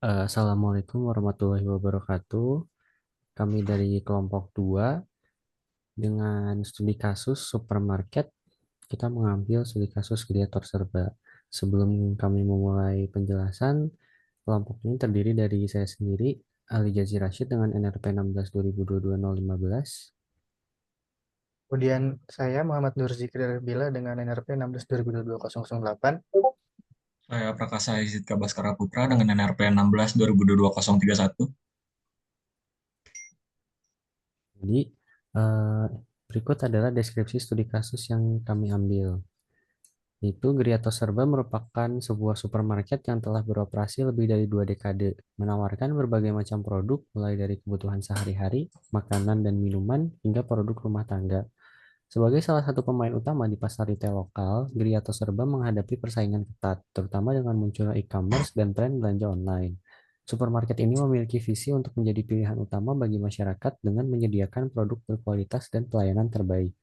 Assalamualaikum warahmatullahi wabarakatuh. Kami dari kelompok 2 dengan studi kasus supermarket, kita mengambil studi kasus kreator serba. Sebelum kami memulai penjelasan, kelompok ini terdiri dari saya sendiri, Ali Jazi Rashid dengan NRP 16/2022-015. Kemudian saya Muhammad Nur Zikri Bila dengan NRP 16/2022-008. Saya Prakasa Izitka Baskara Putra dengan NRP 16/2022-031. Jadi, eh, berikut adalah deskripsi studi kasus yang kami ambil. Itu Griato Serba merupakan sebuah supermarket yang telah beroperasi lebih dari 2 dekade, menawarkan berbagai macam produk mulai dari kebutuhan sehari-hari, makanan dan minuman, hingga produk rumah tangga. Sebagai salah satu pemain utama di pasar retail lokal, Griato Serba menghadapi persaingan ketat, terutama dengan munculnya e-commerce dan tren belanja online. Supermarket ini memiliki visi untuk menjadi pilihan utama bagi masyarakat dengan menyediakan produk berkualitas dan pelayanan terbaik.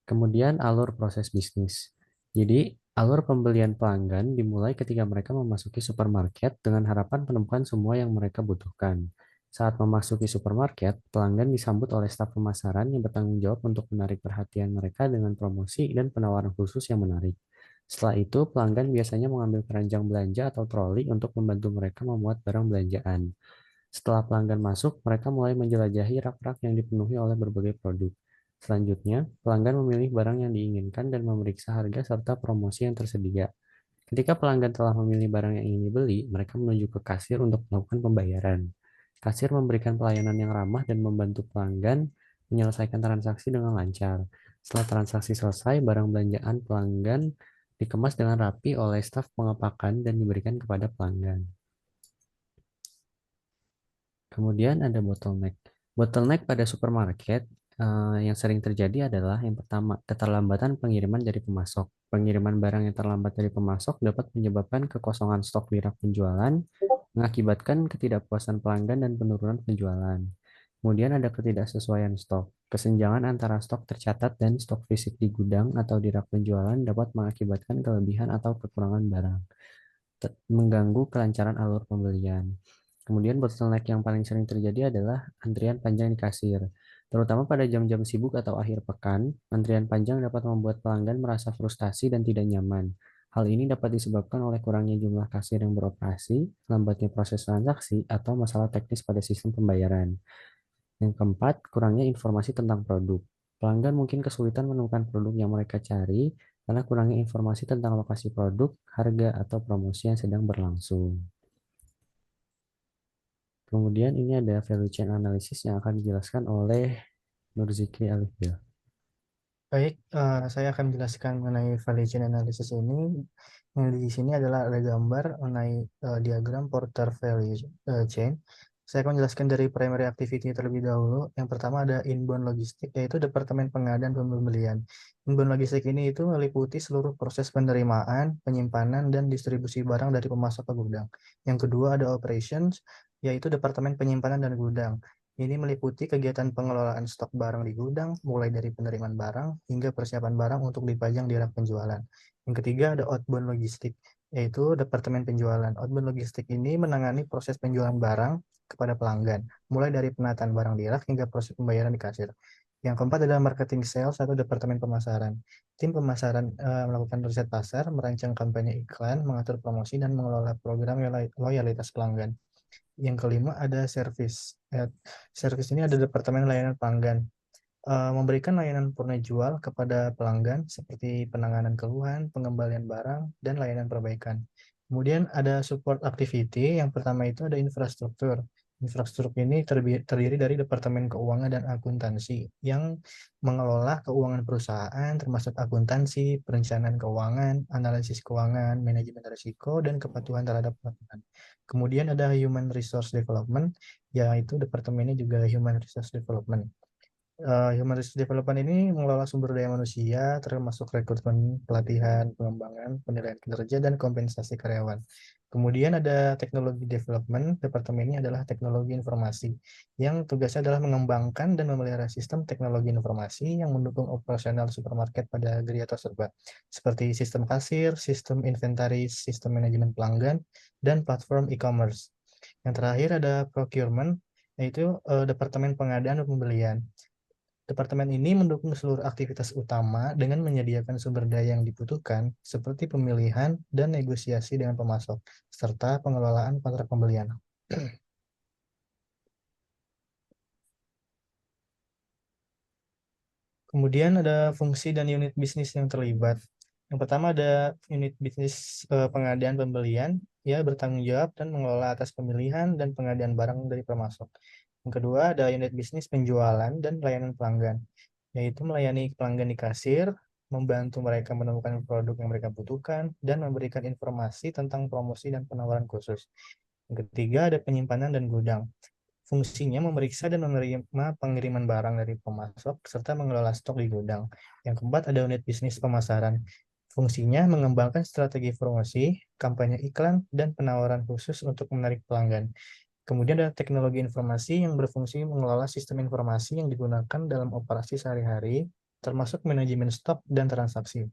Kemudian alur proses bisnis. Jadi, alur pembelian pelanggan dimulai ketika mereka memasuki supermarket dengan harapan menemukan semua yang mereka butuhkan. Saat memasuki supermarket, pelanggan disambut oleh staf pemasaran yang bertanggung jawab untuk menarik perhatian mereka dengan promosi dan penawaran khusus yang menarik. Setelah itu, pelanggan biasanya mengambil keranjang belanja atau troli untuk membantu mereka memuat barang belanjaan. Setelah pelanggan masuk, mereka mulai menjelajahi rak-rak yang dipenuhi oleh berbagai produk. Selanjutnya, pelanggan memilih barang yang diinginkan dan memeriksa harga serta promosi yang tersedia. Ketika pelanggan telah memilih barang yang ingin dibeli, mereka menuju ke kasir untuk melakukan pembayaran. Kasir memberikan pelayanan yang ramah dan membantu pelanggan menyelesaikan transaksi dengan lancar. Setelah transaksi selesai, barang belanjaan pelanggan dikemas dengan rapi oleh staf pengepakan dan diberikan kepada pelanggan. Kemudian ada bottleneck. Bottleneck pada supermarket yang sering terjadi adalah yang pertama, keterlambatan pengiriman dari pemasok. Pengiriman barang yang terlambat dari pemasok dapat menyebabkan kekosongan stok di rak penjualan, mengakibatkan ketidakpuasan pelanggan dan penurunan penjualan. Kemudian ada ketidaksesuaian stok. Kesenjangan antara stok tercatat dan stok fisik di gudang atau di rak penjualan dapat mengakibatkan kelebihan atau kekurangan barang, mengganggu kelancaran alur pembelian. Kemudian bottleneck yang paling sering terjadi adalah antrian panjang di kasir. Terutama pada jam-jam sibuk atau akhir pekan, antrian panjang dapat membuat pelanggan merasa frustasi dan tidak nyaman. Hal ini dapat disebabkan oleh kurangnya jumlah kasir yang beroperasi, lambatnya proses transaksi, atau masalah teknis pada sistem pembayaran. Yang keempat, kurangnya informasi tentang produk. Pelanggan mungkin kesulitan menemukan produk yang mereka cari karena kurangnya informasi tentang lokasi produk, harga, atau promosi yang sedang berlangsung. Kemudian ini ada value chain analysis yang akan dijelaskan oleh Nurzikri Alifil. Baik, saya akan menjelaskan mengenai value chain analysis ini. Yang di sini adalah ada gambar mengenai diagram Porter value chain. Saya akan menjelaskan dari primary activity terlebih dahulu. Yang pertama ada inbound logistik, yaitu Departemen Pengadaan dan Pembelian. Inbound logistik ini itu meliputi seluruh proses penerimaan, penyimpanan, dan distribusi barang dari pemasok ke gudang. Yang kedua ada operations, yaitu Departemen Penyimpanan dan Gudang. Ini meliputi kegiatan pengelolaan stok barang di gudang, mulai dari penerimaan barang hingga persiapan barang untuk dipajang di rak penjualan. Yang ketiga ada outbound logistik, yaitu Departemen Penjualan. Outbound logistik ini menangani proses penjualan barang kepada pelanggan, mulai dari penataan barang di rak hingga proses pembayaran di kasir. Yang keempat adalah marketing sales atau Departemen Pemasaran. Tim pemasaran melakukan riset pasar, merancang kampanye iklan, mengatur promosi, dan mengelola program loyalitas pelanggan. Yang kelima ada service. Service ini ada Departemen Layanan Pelanggan. Memberikan layanan purna jual kepada pelanggan seperti penanganan keluhan, pengembalian barang, dan layanan perbaikan. Kemudian ada support activity. Yang pertama itu ada infrastruktur. Infrastruktur ini terdiri dari Departemen Keuangan dan Akuntansi yang mengelola keuangan perusahaan termasuk akuntansi, perencanaan keuangan, analisis keuangan, manajemen risiko, dan kepatuhan terhadap peraturan. Kemudian ada Human Resource Development, yaitu departemennya juga Human Resource Development. Human Resource Development ini mengelola sumber daya manusia, termasuk rekrutmen, pelatihan, pengembangan, penilaian kinerja, dan kompensasi karyawan. Kemudian ada teknologi development, departemennya adalah teknologi informasi, yang tugasnya adalah mengembangkan dan memelihara sistem teknologi informasi yang mendukung operasional supermarket pada geria tersebut, seperti sistem kasir, sistem inventaris, sistem manajemen pelanggan, dan platform e-commerce. Yang terakhir ada procurement, yaitu departemen pengadaan dan pembelian. Departemen ini mendukung seluruh aktivitas utama dengan menyediakan sumber daya yang dibutuhkan, seperti pemilihan dan negosiasi dengan pemasok, serta pengelolaan kontrak pembelian. Kemudian ada fungsi dan unit bisnis yang terlibat. Yang pertama ada unit bisnis pengadaan pembelian, ya bertanggung jawab dan mengelola atas pemilihan dan pengadaan barang dari pemasok. Yang kedua ada unit bisnis penjualan dan pelayanan pelanggan, yaitu melayani pelanggan di kasir, membantu mereka menemukan produk yang mereka butuhkan, dan memberikan informasi tentang promosi dan penawaran khusus. Yang ketiga ada penyimpanan dan gudang. Fungsinya memeriksa dan menerima pengiriman barang dari pemasok serta mengelola stok di gudang. Yang keempat ada unit bisnis pemasaran. Fungsinya mengembangkan strategi promosi, kampanye iklan, dan penawaran khusus untuk menarik pelanggan. Kemudian ada teknologi informasi yang berfungsi mengelola sistem informasi yang digunakan dalam operasi sehari-hari, termasuk manajemen stok dan transaksi.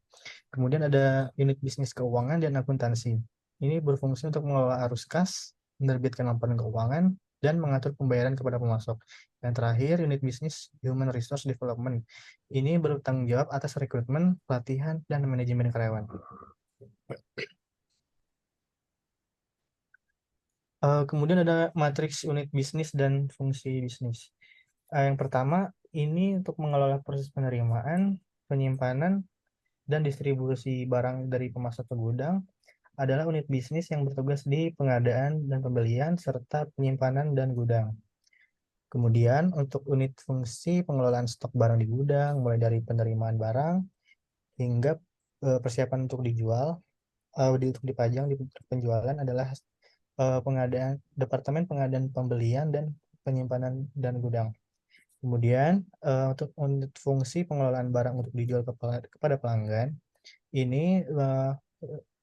Kemudian ada unit bisnis keuangan dan akuntansi. Ini berfungsi untuk mengelola arus kas, menerbitkan laporan keuangan, dan mengatur pembayaran kepada pemasok. Yang terakhir, unit bisnis Human Resource Development. Ini bertanggung jawab atas rekrutmen, pelatihan, dan manajemen karyawan. Kemudian ada matriks unit bisnis dan fungsi bisnis. Yang pertama, ini untuk mengelola proses penerimaan, penyimpanan, dan distribusi barang dari pemasok ke gudang adalah unit bisnis yang bertugas di pengadaan dan pembelian serta penyimpanan dan gudang. Kemudian untuk unit fungsi pengelolaan stok barang di gudang, mulai dari penerimaan barang hingga persiapan untuk dijual, untuk dipajang di penjualan adalah pengadaan Departemen Pengadaan Pembelian dan Penyimpanan dan Gudang. Kemudian untuk unit fungsi pengelolaan barang untuk dijual kepada pelanggan, ini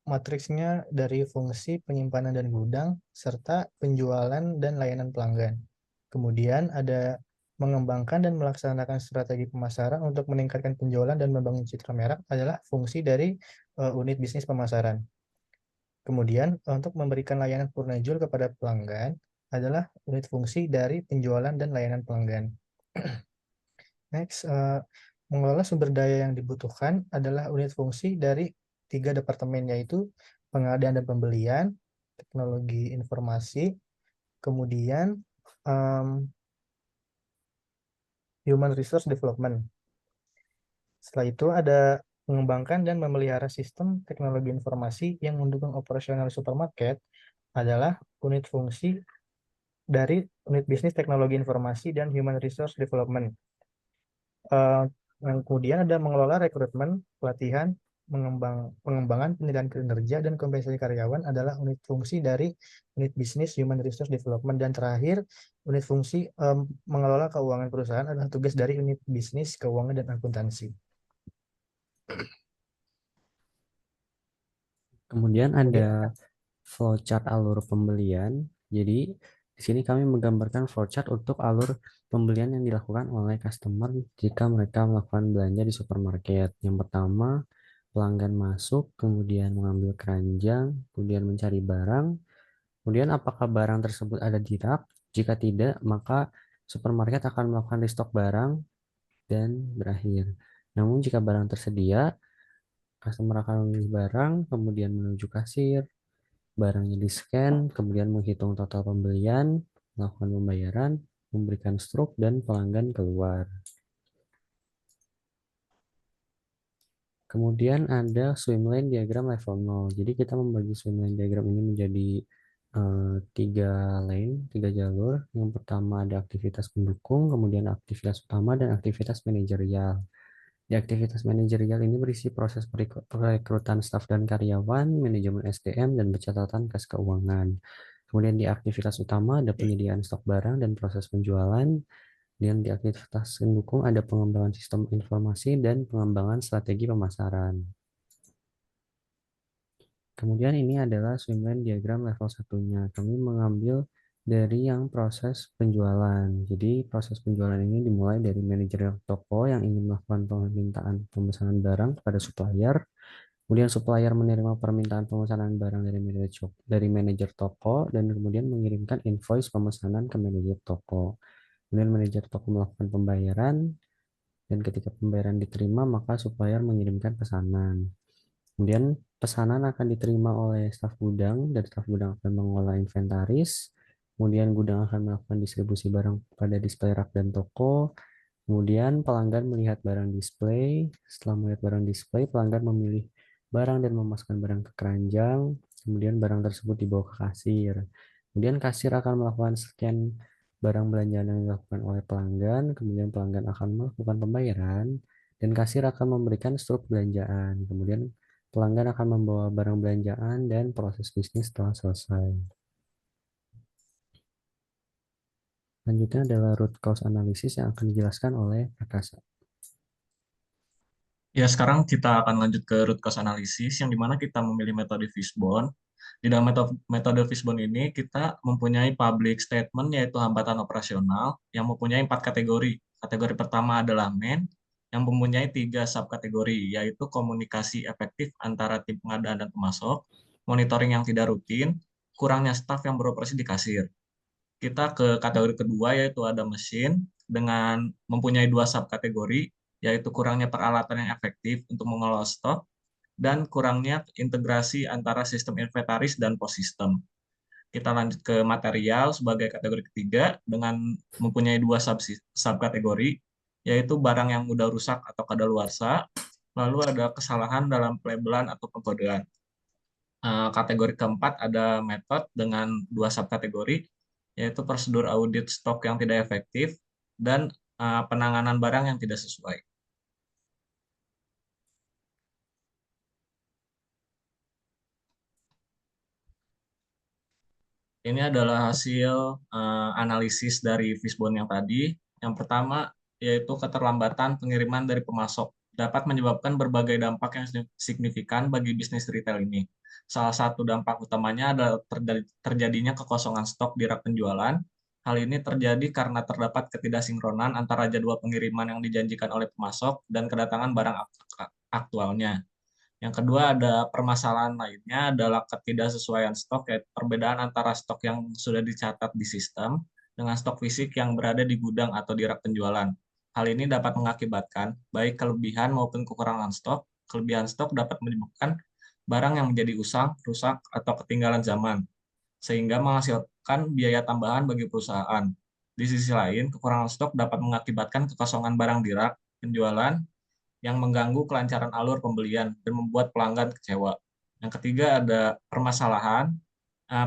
matriksnya dari fungsi penyimpanan dan gudang serta penjualan dan layanan pelanggan. Kemudian ada mengembangkan dan melaksanakan strategi pemasaran untuk meningkatkan penjualan dan membangun citra merek adalah fungsi dari unit bisnis pemasaran. Kemudian untuk memberikan layanan purna jual kepada pelanggan adalah unit fungsi dari penjualan dan layanan pelanggan. Next, mengelola sumber daya yang dibutuhkan adalah unit fungsi dari 3 departemen, yaitu pengadaan dan pembelian, teknologi informasi, kemudian human resource development. Setelah itu ada mengembangkan dan memelihara sistem teknologi informasi yang mendukung operasional supermarket adalah unit fungsi dari unit bisnis teknologi informasi dan human resource development. Kemudian ada mengelola rekrutmen, pelatihan, pengembangan penilaian kinerja dan kompensasi karyawan adalah unit fungsi dari unit bisnis human resource development. Dan terakhir, unit fungsi mengelola keuangan perusahaan adalah tugas dari unit bisnis keuangan dan akuntansi. Kemudian ada flowchart alur pembelian. Jadi di sini kami menggambarkan flowchart untuk alur pembelian yang dilakukan oleh customer jika mereka melakukan belanja di supermarket. Yang pertama, pelanggan masuk, kemudian mengambil keranjang, kemudian mencari barang, kemudian apakah barang tersebut ada di rak? Jika tidak, maka supermarket akan melakukan restock barang dan berakhir. Namun jika barang tersedia, customer akan memilih barang, kemudian menuju kasir, barangnya di-scan, kemudian menghitung total pembelian, melakukan pembayaran, memberikan struk, dan pelanggan keluar. Kemudian ada swimlane diagram level 0. Jadi kita membagi swimlane diagram ini menjadi 3 jalur. Yang pertama ada aktivitas pendukung, kemudian aktivitas utama, dan aktivitas manajerial. Di aktivitas manajerial ini berisi proses perekrutan staf dan karyawan, manajemen SDM, dan pencatatan kas keuangan. Kemudian di aktivitas utama ada penyediaan stok barang dan proses penjualan. Dan di aktivitas pendukung ada pengembangan sistem informasi dan pengembangan strategi pemasaran. Kemudian ini adalah swimlane diagram level satunya. Kami mengambil dari yang proses penjualan. Jadi proses penjualan ini dimulai dari manajer toko yang ingin melakukan permintaan pemesanan barang kepada supplier. Kemudian supplier menerima permintaan pemesanan barang dari manajer toko dan kemudian mengirimkan invoice pemesanan ke manajer toko. Kemudian manajer toko melakukan pembayaran dan ketika pembayaran diterima maka supplier mengirimkan pesanan. Kemudian pesanan akan diterima oleh staf gudang dan staf gudang akan mengolah inventaris. Kemudian gudang akan melakukan distribusi barang pada display rak dan toko. Kemudian pelanggan melihat barang display. Setelah melihat barang display, pelanggan memilih barang dan memasukkan barang ke keranjang. Kemudian barang tersebut dibawa ke kasir. Kemudian kasir akan melakukan scan barang belanjaan yang dilakukan oleh pelanggan. Kemudian pelanggan akan melakukan pembayaran dan kasir akan memberikan struk belanjaan. Kemudian pelanggan akan membawa barang belanjaan dan proses bisnis telah selesai. Selanjutnya adalah root cause analysis yang akan dijelaskan oleh Prakasa. Ya, sekarang kita akan lanjut ke root cause analysis, yang dimana kita memilih metode Fishbone. Di dalam metode Fishbone ini, kita mempunyai public statement, yaitu hambatan operasional, yang mempunyai 4 kategori. Kategori pertama adalah main, yang mempunyai 3 subkategori, yaitu komunikasi efektif antara tim pengadaan dan pemasok, monitoring yang tidak rutin, kurangnya staf yang beroperasi di kasir. Kita ke kategori kedua, yaitu ada mesin, dengan mempunyai 2 subkategori, yaitu kurangnya peralatan yang efektif untuk mengelola stok, dan kurangnya integrasi antara sistem inventaris dan pos sistem. Kita lanjut ke material sebagai kategori ketiga, dengan mempunyai 2 subkategori, yaitu barang yang mudah rusak atau kadaluarsa, lalu ada kesalahan dalam pelabelan atau pengkodean. Kategori keempat ada metode dengan 2 subkategori, yaitu prosedur audit stok yang tidak efektif dan penanganan barang yang tidak sesuai. Ini adalah hasil analisis dari Fishbone yang tadi. Yang pertama yaitu keterlambatan pengiriman dari pemasok dapat menyebabkan berbagai dampak yang signifikan bagi bisnis retail ini. Salah satu dampak utamanya adalah terjadinya kekosongan stok di rak penjualan. Hal ini terjadi karena terdapat ketidaksinkronan antara jadwal pengiriman yang dijanjikan oleh pemasok dan kedatangan barang aktualnya. Yang kedua ada permasalahan lainnya adalah ketidaksesuaian stok, yaitu perbedaan antara stok yang sudah dicatat di sistem dengan stok fisik yang berada di gudang atau di rak penjualan. Hal ini dapat mengakibatkan baik kelebihan maupun kekurangan stok. Kelebihan stok dapat menyebabkan barang yang menjadi usang, rusak, atau ketinggalan zaman, sehingga menghasilkan biaya tambahan bagi perusahaan. Di sisi lain, kekurangan stok dapat mengakibatkan kekosongan barang di rak penjualan yang mengganggu kelancaran alur pembelian dan membuat pelanggan kecewa. Yang ketiga ada permasalahan.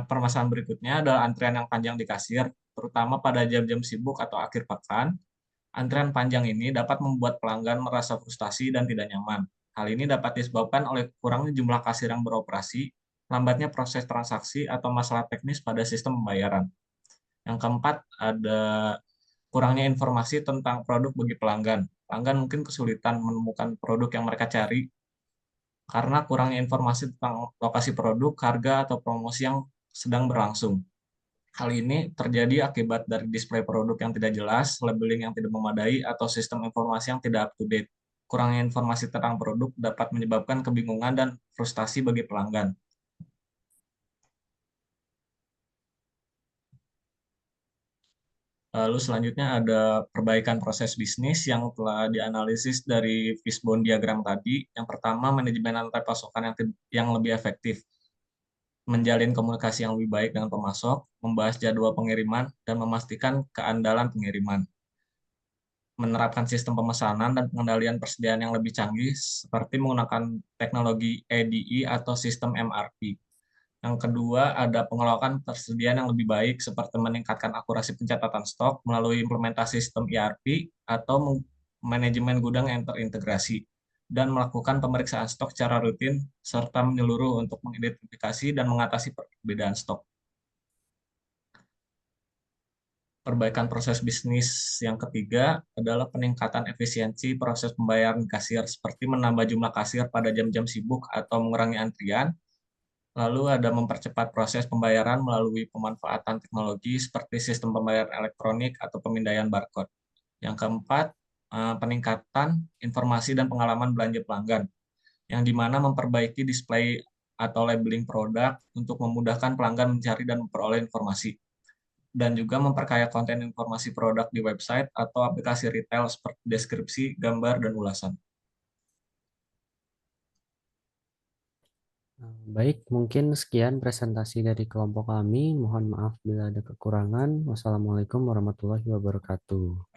Permasalahan berikutnya adalah antrian yang panjang di kasir, terutama pada jam-jam sibuk atau akhir pekan. Antrian panjang ini dapat membuat pelanggan merasa frustasi dan tidak nyaman. Hal ini dapat disebabkan oleh kurangnya jumlah kasir yang beroperasi, lambatnya proses transaksi, atau masalah teknis pada sistem pembayaran. Yang keempat, ada kurangnya informasi tentang produk bagi pelanggan. Pelanggan mungkin kesulitan menemukan produk yang mereka cari karena kurangnya informasi tentang lokasi produk, harga, atau promosi yang sedang berlangsung. Hal ini terjadi akibat dari display produk yang tidak jelas, labeling yang tidak memadai, atau sistem informasi yang tidak up-to-date. Kurangnya informasi tentang produk dapat menyebabkan kebingungan dan frustasi bagi pelanggan. Lalu selanjutnya ada perbaikan proses bisnis yang telah dianalisis dari fishbone diagram tadi. Yang pertama, manajemen rantai pasokan yang lebih efektif, menjalin komunikasi yang lebih baik dengan pemasok, membahas jadwal pengiriman, dan memastikan keandalan pengiriman. Menerapkan sistem pemesanan dan pengendalian persediaan yang lebih canggih, seperti menggunakan teknologi EDI atau sistem MRP. Yang kedua, ada pengelolaan persediaan yang lebih baik, seperti meningkatkan akurasi pencatatan stok melalui implementasi sistem ERP atau manajemen gudang yang terintegrasi, dan melakukan pemeriksaan stok secara rutin, serta menyeluruh untuk mengidentifikasi dan mengatasi perbedaan stok. Perbaikan proses bisnis yang ketiga adalah peningkatan efisiensi proses pembayaran kasir, seperti menambah jumlah kasir pada jam-jam sibuk atau mengurangi antrian, Lalu ada mempercepat proses pembayaran melalui pemanfaatan teknologi seperti sistem pembayaran elektronik atau pemindaian barcode. Yang keempat, peningkatan informasi dan pengalaman belanja pelanggan, yang dimana memperbaiki display atau labeling produk untuk memudahkan pelanggan mencari dan memperoleh informasi. Dan juga memperkaya konten informasi produk di website atau aplikasi retail seperti deskripsi, gambar, dan ulasan. Baik, mungkin sekian presentasi dari kelompok kami. Mohon maaf bila ada kekurangan. Wassalamualaikum warahmatullahi wabarakatuh.